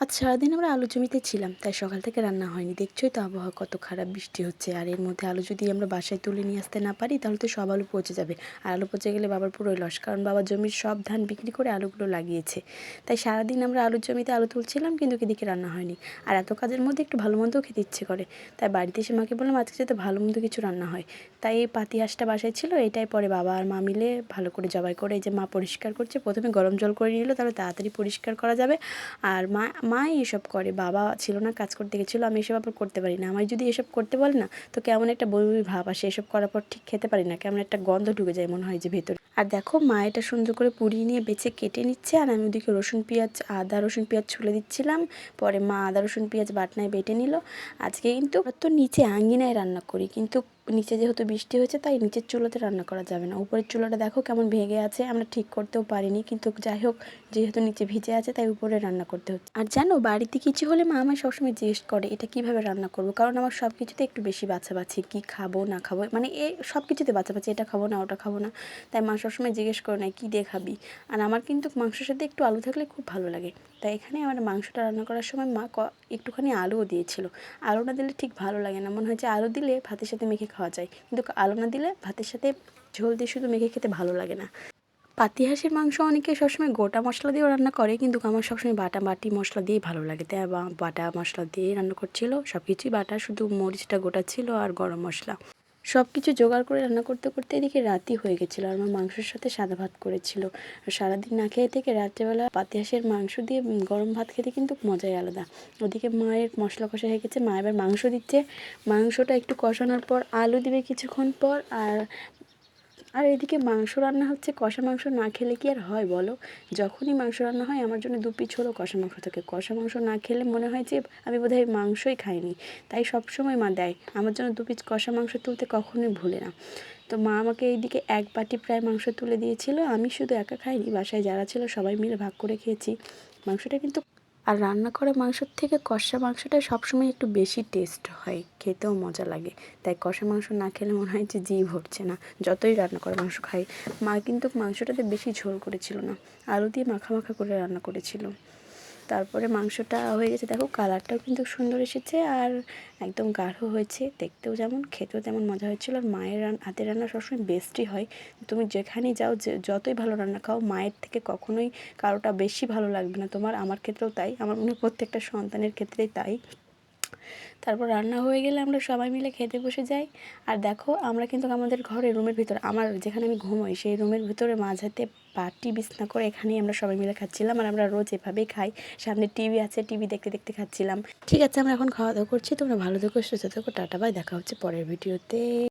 আজ সারাদিন আমরা আলু জমিতে ছিলাম, তাই সকাল থেকে রান্না হয়নি। দেখছোই তো আবহাওয়া কত খারাপ, বৃষ্টি হচ্ছে। আর এর মধ্যে আলু যদি আমরা বাসায় তুলে নিয়ে আসতে না পারি তাহলে তো সব আলু পচে যাবে। আর আলু পচে গেলে বাবার পুরোই লস, কারণ বাবা জমির সব ধান বিক্রি করে আলুগুলো লাগিয়েছে। তাই সারাদিন আমরা আলুর জমিতে আলু তুলছিলাম, কিন্তু এদিকে রান্না হয়নি। আর এত কাজের মধ্যে একটু ভালো মন্দও খেতে ইচ্ছে করে। তাই বাড়িতে এসে মাকে বললাম আজকে যাতে ভালো মন্দ কিছু রান্না হয়। তাই এই পাতি হাঁসটা বাসায় ছিল, এটাই পরে বাবা আর মা মিলে ভালো করে জবাই করে এই যে মা পরিষ্কার করছে। প্রথমে গরম জল করে নিল, তাহলে তাড়াতাড়ি পরিষ্কার করা যাবে। আর মাই এসব করে, বাবা ছিল না, কাজ করতে গেছিলো। আমি এসব আবার করতে পারি না। আমার যদি এসব করতে বলে না, তো কেমন একটা বমি বমি ভাব আসে। এসব করার পর ঠিক খেতে পারি না, কেমন একটা গন্ধ ঢুকে যায় মনে হয় যে ভেতরে। আর দেখো মা এটা সুন্দর করে পুড়িয়ে নিয়ে বেছে কেটে নিচ্ছে, আর আমি ওদিকে রসুন পেঁয়াজ আদা রসুন পেঁয়াজ ছুলে দিচ্ছিলাম। পরে মা আদা রসুন পেঁয়াজ বাটনায় বেটে নিল। আজকে কিন্তু তো নিচে আঙ্গিনায় রান্না করি, কিন্তু নিচে যেহেতু বৃষ্টি হয়েছে তাই নিচের চুলোতে রান্না করা যাবে না। উপরের চুলাটা দেখো কেমন ভেঙে আছে, আমরা ঠিক করতেও পারিনি। কিন্তু যাই হোক, যেহেতু নিচে ভিজে আছে তাই উপরে রান্না করতে হচ্ছে। আর জানো, বাড়িতে কিছু হলে মা আমায় সবসময় জিজ্ঞেস করে এটা কিভাবে রান্না করবো, কারণ আমার সব কিছুতে একটু বেশি বাছাবাছি, কি খাবো না খাবো, মানে সব কিছুতে বাছাবাছি, এটা খাবো না ওটা খাবো না। তাই মা সবসময় জিজ্ঞেস করে নেয় কী দিয়ে খাবি। আর আমার কিন্তু মাংসের সাথে একটু আলু থাকলে খুব ভালো লাগে। তাই এখানে আমার মাংসটা রান্না করার সময় মা একটুখানি আলুও দিয়েছিল। আলু না দিলে ঠিক ভালো লাগে না, মনে হয় যে আলু দিলে ভাতের সাথে মেখে খাওয়া যায়, কিন্তু আলু না দিলে ভাতের সাথে ঝোল দিয়ে শুধু মেখে খেতে ভালো লাগে না। পাতি হাঁসের মাংস অনেকে সবসময় গোটা মশলা দিয়েও রান্না করে, কিন্তু আমার সবসময় বাটি মশলা দিয়েই ভালো লাগে। তাই বাটা মশলা দিয়েই রান্না করছিল, সব কিছুই বাটা, শুধু মরিচটা গোটা ছিল আর গরম মশলা। সব কিছু জোগাড় করে রান্না করতে করতে এদিকে রাতই হয়ে গেছিলো। আর আমার মাংসের সাথে সাদা ভাত করেছিল। সারাদিন না খেয়ে থেকে রাত্রেবেলা পাতি হাঁসের মাংস দিয়ে গরম ভাত খেতে কিন্তু মজাই আলাদা। ওদিকে মায়ের মশলা কষা হয়ে গেছে, মা এবার মাংস দিচ্ছে। মাংসটা একটু কষানোর পর আলু দিবে কিছুক্ষণ পর। আর এদিকে মাংস রান্না হচ্ছে। কষা মাংস না খেলে কি আর হয় বলো? যখনই মাংস রান্না হয় আমার জন্য 2 পিস হলেও কষা মাংস থাকে। কষা মাংস না খেলে মনে হয় যে আমি বোধহয় মাংসই খাইনি। তাই সবসময় মা দেয় আমার জন্য 2 পিস কষা মাংস তুলতে, কখনোই ভুলে না। তো মা আমাকে এইদিকে 1 বাটি প্রায় মাংস তুলে দিয়েছিল। আমি শুধু একা খাইনি, বাসায় যারা ছিল সবাই মিলে ভাগ করে খেয়েছি। মাংসটা কিন্তু, আর রান্না করা মাংসর থেকে কষা মাংসটা সবসময় একটু বেশি টেস্ট হয়, খেতেও মজা লাগে। তাই কষা মাংস না খেলে মনে হয় যে জিভ হচ্ছে না, যতই রান্না করা মাংস খাই। মা কিন্তু মাংসটাতে বেশি ঝোল করেছিল না, আলু দিয়ে মাখা মাখা করে রান্না করেছিল। তারপরে মাংসটা হয়ে গেছে, দেখো কালারটাও কিন্তু সুন্দর এসেছে, আর একদম গাঢ় হয়েছে, দেখতেও যেমন খেতেও তেমন মজা হয়েছিল। আর মায়ের হাতের রান্না সবসময় বেস্টই হয়। তুমি যেখানেই যাও, যতই ভালো রান্না খাও, মায়ের থেকে কখনোই কারোটা বেশি ভালো লাগবে না তোমার। আমার ক্ষেত্রেও তাই, আমার মনে হয় প্রত্যেকটা সন্তানের ক্ষেত্রেই তাই। তারপর রান্না হয়ে গেলে আমরা সবাই মিলে খেতে বসে যাই। আর দেখো আমরা কিন্তু আমাদের ঘরে রুমের ভিতরে, আমার যেখানে আমি ঘুমোই সেই রুমের ভিতরে মাঝাতে পাটি বিছনা করে এখানেই আমরা সবাই মিলে খাচ্ছিলাম। আর আমরা রোজ এভাবেই খাই, সামনে টিভি আছে, টিভি দেখতে দেখতে খাচ্ছিলাম। ঠিক আছে, আমরা এখন খাওয়া দাওয়া করছি। তোমরা ভালো থেকো, সুস্থ থেকো, টাটা বাই, দেখা হচ্ছে পরের ভিডিওতে।